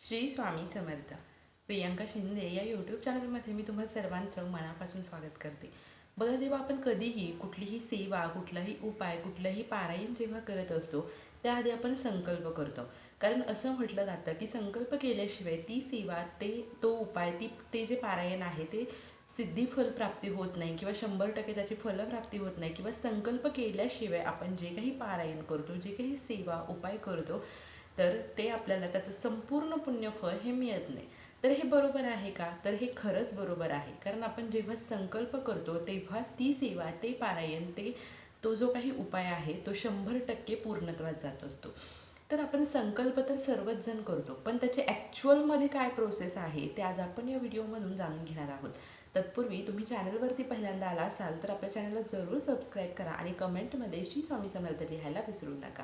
श्री स्वामी समर्थ. प्रियांका शिंदे या यूट्यूब चॅनलमध्ये मी तुम्हा सर्वांचं मनापासून स्वागत करते. बघा, जेव्हा आपण कधीही कुठलीही सेवा, कुठलाही उपाय, कुठलंही पारायण जेव्हा करत असतो त्याआधी आपण संकल्प करतो. कारण असं म्हटलं जातं की संकल्प केल्याशिवाय ती सेवा, तो उपाय, ते जे पारायण आहे ते सिद्धी प्राप्ती होत नाही किंवा 100% त्याची फलप्राप्ती होत नाही. किंवा संकल्प केल्याशिवाय आपण जे काही पारायण करतो, जे काही सेवा उपाय करतो, तर ते आपल्याला त्याचं संपूर्ण पुण्यफळ हे मिळत नाही. तर हे बरोबर आहे का? तर हे खरंच बरोबर आहे. कारण आपण जेव्हा संकल्प करतो तेव्हाच ती सेवा, ते पारायण, तो जो काही उपाय आहे तो 100% पूर्णत्वास जात असतो. तर आपण संकल्प तर सर्वच जण करतो, पण त्याचे ॲक्च्युअलमध्ये काय प्रोसेस आहे ते आज आपण या व्हिडिओमधून जाणून घेणार आहोत. तत्पूर्वी तुम्ही चॅनलवरती पहिल्यांदा आला असाल तर आपल्या चॅनलला जरूर सबस्क्राईब करा आणि कमेंटमध्ये श्री स्वामी समर्थ लिहायला विसरू नका.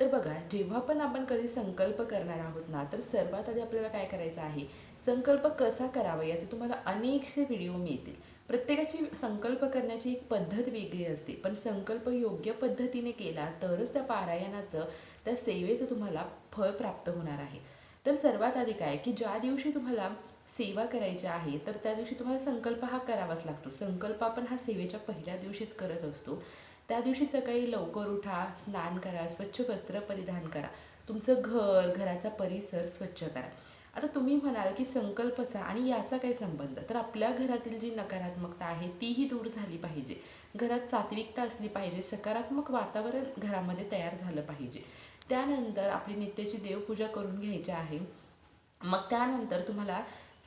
तर बघा, जेव्हा पण आपण कधी संकल्प करणार आहोत ना, तर सर्वात आधी आपल्याला काय करायचं आहे, संकल्प कसा करावा याचे तुम्हाला अनेकसे व्हिडिओ मिळतील. प्रत्येकाची संकल्प करण्याची एक पद्धत वेगळी असते, पण संकल्प योग्य पद्धतीने केला तरच त्या पारायणाचं, त्या सेवेचं तुम्हाला फळ प्राप्त होणार आहे. तर सर्वात आधी काय की ज्या दिवशी तुम्हाला सेवा करायची आहे तर त्या दिवशी तुम्हाला संकल्प हा करावाच लागतो. संकल्प आपण हा सेवेच्या पहिल्या दिवशीच करत असतो. त्या दिवशी सकाळी लवकर उठा, स्नान करा, स्वच्छ वस्त्र परिधान करा, तुमचं घर, घराचा परिसर स्वच्छ करा. आता तुम्ही म्हणाल की संकल्पचा आणि याचा काय संबंध? तर आपल्या घरातील जी नकारात्मकता आहे तीही दूर झाली पाहिजे. घरात सात्विकता असली पाहिजे, सकारात्मक वातावरण घरामध्ये तयार झालं पाहिजे. त्यानंतर आपली नित्याची देवपूजा करून घ्यायची आहे. मग त्यानंतर तुम्हाला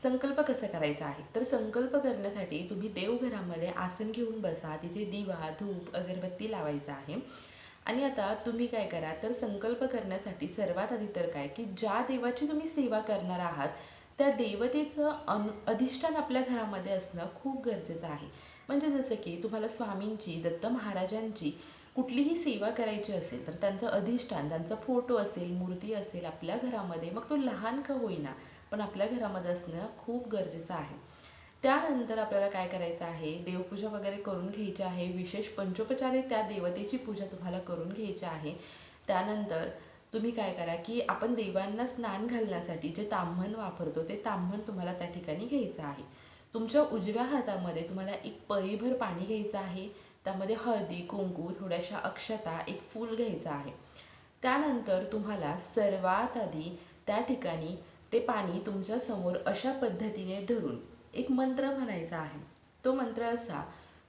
संकल्प कसा करायचा आहे, तर संकल्प करण्यासाठी तुम्ही देवघरामध्ये आसन घेऊन बसा, तिथे दिवा, धूप, अगरबत्ती लावायचा आहे. आणि आता तुम्ही काय करा, तर संकल्प करण्यासाठी सर्वात आधी तर काय की ज्या देवाची तुम्ही सेवा करणार आहात त्या देवतेचं अधिष्ठान आपल्या घरामध्ये असणं खूप गरजेचं आहे. म्हणजे जसं की तुम्हाला स्वामींची, दत्त महाराजांची कुठलीही सेवा करायची असेल तर त्यांचं अधिष्ठान, त्यांचा फोटो असेल, मूर्ती असेल आपल्या घरामध्ये, मग तो लहान का होईना पण आपल्या घरामध्ये असणं खूप गरजेचं आहे. त्यानंतर आपल्याला काय करायचं आहे, देवपूजा वगैरे करून घ्यायची आहे. विशेष पंचोपचारे त्या देवतेची पूजा तुम्हाला करून घ्यायची आहे. त्यानंतर तुम्ही काय करा की आपण देवांना स्नान घालण्यासाठी जे ताम्हण वापरतो ते ताम्हण तुम्हाला त्या ठिकाणी घ्यायचं आहे. तुमच्या उजव्या हातामध्ये तुम्हाला एक पळीभर पाणी घ्यायचं आहे. त्यामध्ये हळदी, कुंकू, थोड्याशा अक्षता, एक फूल घ्यायचं आहे. त्यानंतर तुम्हाला सर्वात आधी त्या ठिकाणी ते पाणी तुमच्यासमोर अशा पद्धतीने धरून एक मंत्र म्हणायचा आहे. तो मंत्र असा: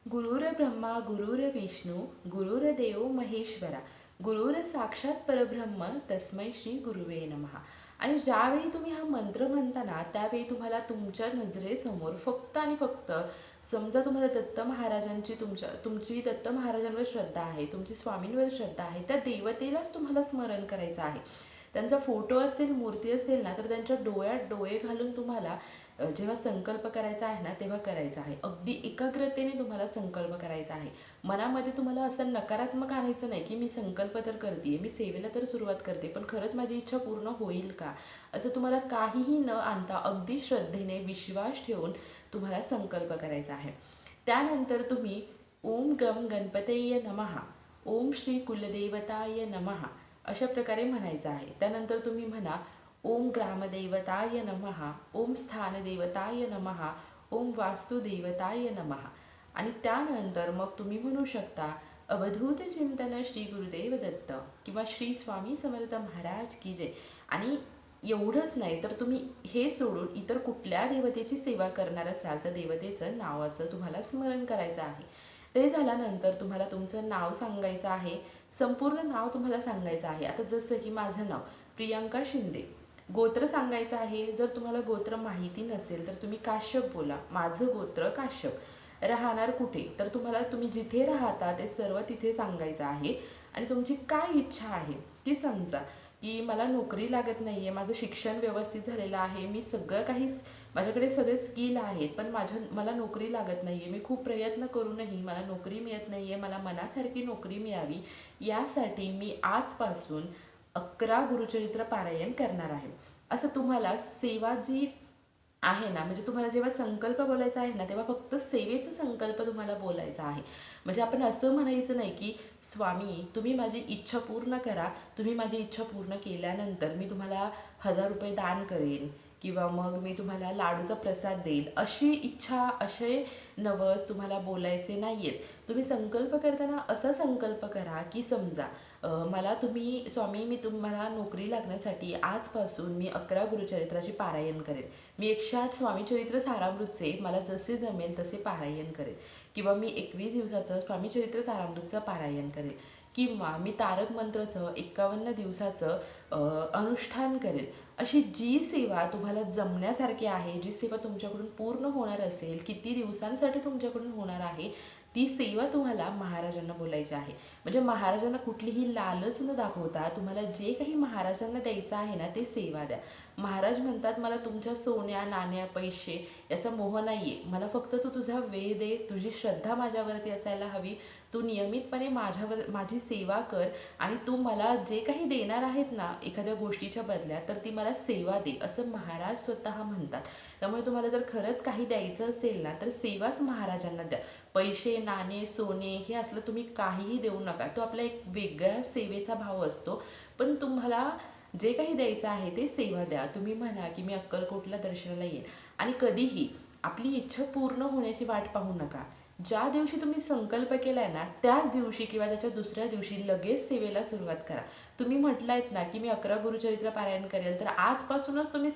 गुरुर ब्रह्मा गुरुर विष्णू गुरुर्देव महेश्वरा गुरुर साक्षात परब्रह्म तस्मै श्री गुरुवे नमः. आणि ज्यावेळी तुम्ही हा मंत्र म्हणताना त्यावेळी तुम्हाला तुमच्या नजरेसमोर फक्त आणि फक्त, समजा तुम्हाला दत्त महाराजांची, तुमची दत्त महाराजांवर श्रद्धा आहे, तुमची स्वामींवर श्रद्धा आहे, त्या देवतेलाच तुम्हाला स्मरण करायचं आहे. त्यांचा फोटो असेल, मूर्ती असेल ना, तर त्यांच्या डोळ्यात डोळे घालून तुम्हाला जेव्हा संकल्प करायचा आहे ना तेव्हा करायचा आहे. अगदी एकाग्रतेने तुम्हाला संकल्प करायचा आहे. मनामध्ये तुम्हाला असं नकारात्मक आणायचं नाही की मी संकल्प तर करते, मी सेवेला तर सुरुवात करते, पण खरंच माझी इच्छा पूर्ण होईल का, असं तुम्हाला काहीही न आणता अगदी श्रद्धेने विश्वास ठेवून तुम्हाला संकल्प करायचा आहे. त्यानंतर तुम्ही ओम गम गणपतये नमः, ओम श्री कुलदेवताय नमः अशा प्रकारे म्हणायचं आहे. त्यानंतर तुम्ही म्हणा ओम ग्रामदेवताय नमः, ओम स्थानदेवताय नमः, ओम वास्तुदेवताय नमः. आणि त्यानंतर मग तुम्ही म्हणू शकता अवधूत चिंतन श्री गुरुदेव दत्त किंवा श्री स्वामी समर्थ महाराज की जय. आणि एवढंच नाही तर तुम्ही हे सोडून इतर कुठल्या देवतेची सेवा करणार असाल तर देवतेचं नावाचं तुम्हाला स्मरण करायचं आहे. ते झाल्यानंतर तुम्हाला तुमचं नाव सांगायचं आहे. संपूर्ण नाव तुम्हाला सांगायचं आहे. आता जसं की माझं नाव प्रियांका शिंदे, गोत्र सांगायचं आहे. जर तुम्हाला गोत्र माहिती नसेल तर तुम्ही काश्यप बोला. माझं गोत्र काश्यप. राहणार कुठे, तर तुम्हाला तुम्ही जिथे राहता ते सर्व तिथे सांगायचं आहे. आणि तुमची काय इच्छा आहे की समजा की मला नोकरी लागत नाही आहे, माझं शिक्षण व्यवस्थित झालेलं आहे, मी सगळं काही, माझ्याकडे सगळे स्किल आहेत, पण मला नोकरी लागत नाही आहे, मी खूप प्रयत्न करूनही मला नोकरी मिळत नाही आहे, मला मनासारखी नोकरी मिळावी यासाठी मी आजपासून 11 गुरुचरित्र पारायण करणार आहे. असं तुम्हाला सेवा जी आहे ना, म्हणजे तुम्हाला जेव्हा संकल्प बोलायचा आहे ना, तेव्हा फक्त सेवेचा संकल्प तुम्हाला बोलायचा आहे. म्हणजे आपण असं म्हणायचं नाही, की "स्वामी, तुम्ही माझी इच्छा पूर्ण करा. तुम्ही माझी इच्छा पूर्ण केल्यानंतर मी तुम्हाला ₹1000 दान करेन किंवा मग मी तुम्हाला लाडूचा प्रसाद देईल." अशी इच्छा, असे नवस तुम्हाला बोलायचे नाहीयेत. तुम्ही संकल्प करताना असा संकल्प करा, की समजा मला तुम्ही स्वामी, मी तुम्हाला नोकरी लागण्यासाठी आजपासून मी 11 गुरुचरित्राची पारायण करेन. मी 108 स्वामी चरित्र सारामृतचे मला जसे जमेल तसे पारायण करेल किंवा मी 21 दिवसाचं स्वामी चरित्र सारामृतचं पारायण करेल किंवा मी तारक मंत्रचं 51 दिवसाचं अनुष्ठान करेल. अशी जी सेवा तुम्हाला जमण्यासारखी आहे, जी सेवा तुमच्याकडून पूर्ण होणार असेल, किती दिवसांसाठी तुमच्याकडून होणार आहे, ती सेवा तुम्हाला महाराजांना बोलायची आहे. म्हणजे महाराजांना कुठलीही लालच न दाखवता तुम्हाला जे काही महाराजांना द्यायचं आहे ना, ते सेवा द्या. महाराज म्हणतात, मला तुमच्या सोन्या, नाण्या, पैसे याचा मोह नाहीये. मला फक्त तू तुझा वेळ दे, तुझी श्रद्धा माझ्यावरती असायला हवी. तू नियमितपणे माझी सेवा कर आणि तू मला जे काही देणार आहेत ना एखाद्या गोष्टीच्या बदल्यात, तर ती मला सेवा दे, असं महाराज स्वतः म्हणतात. त्यामुळे तुम्हाला जर खरंच काही द्यायचं असेल ना, तर सेवाच महाराजांना द्या. पैसे, नाणे, सोने हे असलं तुम्ही काहीही देऊ नका. तो आपला एक वेगळा सेवेचा भाव असतो. पण तुम्हाला जे काही द्यायचं आहे ते सेवा द्या. तुम्ही म्हणा, की मी अक्कलकोटला दर्शनाला येईन आणि कधीही आपली इच्छा पूर्ण होण्याची वाट पाहू नका. ज्या दिवशी तुम्ही संकल्प केलाय ना, त्याच दिवशी किंवा त्याच्या दुसऱ्या दिवशी लगेच सेवेला सुरुवात करा. तुम्ही म्हटलायत ना, की मी 11 गुरुचरित्र पारायण करेल, तर आजपासूनच तुम्ही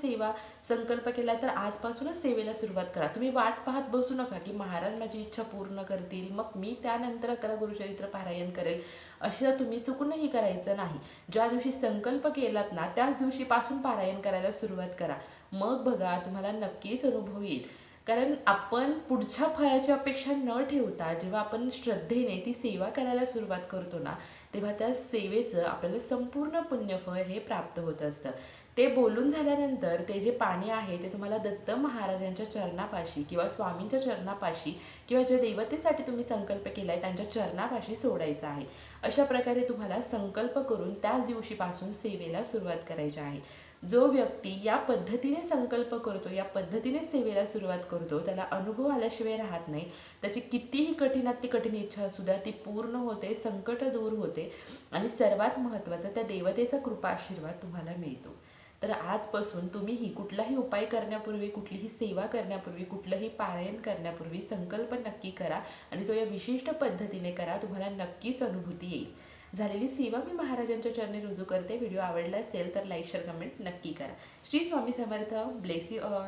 संकल्प केला तर आजपासूनच सेवेला सुरुवात करा. तुम्ही वाट पाहत बसू नका, की महाराज माझी इच्छा पूर्ण करतील, मग मी त्यानंतर 11 गुरुचरित्र पारायण करेल. असं तुम्ही चुकूनही करायचं नाही. ज्या दिवशी संकल्प केलात ना, त्याच दिवशीपासून पारायण करायला सुरुवात करा. मग बघा तुम्हाला नक्कीच अनुभव येईल. कारण आपण पुढच्या फळाची अपेक्षा न ठेवता जेव्हा आपण श्रद्धेने ती सेवा करायला सुरुवात करतो ना, तेव्हा त्या सेवेचं आपल्याला संपूर्ण पुण्यफळ हे प्राप्त होत असतं. ते बोलून झाल्यानंतर ते जे पाणी आहे ते तुम्हाला दत्त महाराजांच्या चरणापाशी किंवा स्वामींच्या चरणापाशी किंवा ज्या देवतेसाठी तुम्ही संकल्प केलाय त्यांच्या चरणापाशी सोडायचं आहे. अशा प्रकारे तुम्हाला संकल्प करून त्याच दिवशीपासून सेवेला सुरुवात करायची आहे. जो व्यक्ती या पद्धतीने संकल्प करतो, या पद्धतीने सेवेला सुरुवात करतो, त्याला अनुभव आल्याशिवाय राहत नाही. त्याची कितीही कठीणात ती कठीण इच्छा असू द्या, ती पूर्ण होते, संकट दूर होते आणि सर्वात महत्त्वाचं त्या देवतेचा कृपा आशीर्वाद तुम्हाला मिळतो. तर आजपासून तुम्हीही कुठलाही उपाय करण्यापूर्वी, कुठलीही सेवा करण्यापूर्वी, कुठलंही पारायण करण्यापूर्वी संकल्प नक्की करा आणि तो या विशिष्ट पद्धतीने करा. तुम्हाला नक्कीच अनुभूती येईल. झालेली सेवा मी महाराजांच्या चरणी रुजू करते. व्हिडिओ आवडला असेल तर लाईक, शेअर, कमेंट नक्की करा. Shri Swami Samarth. Bless you all.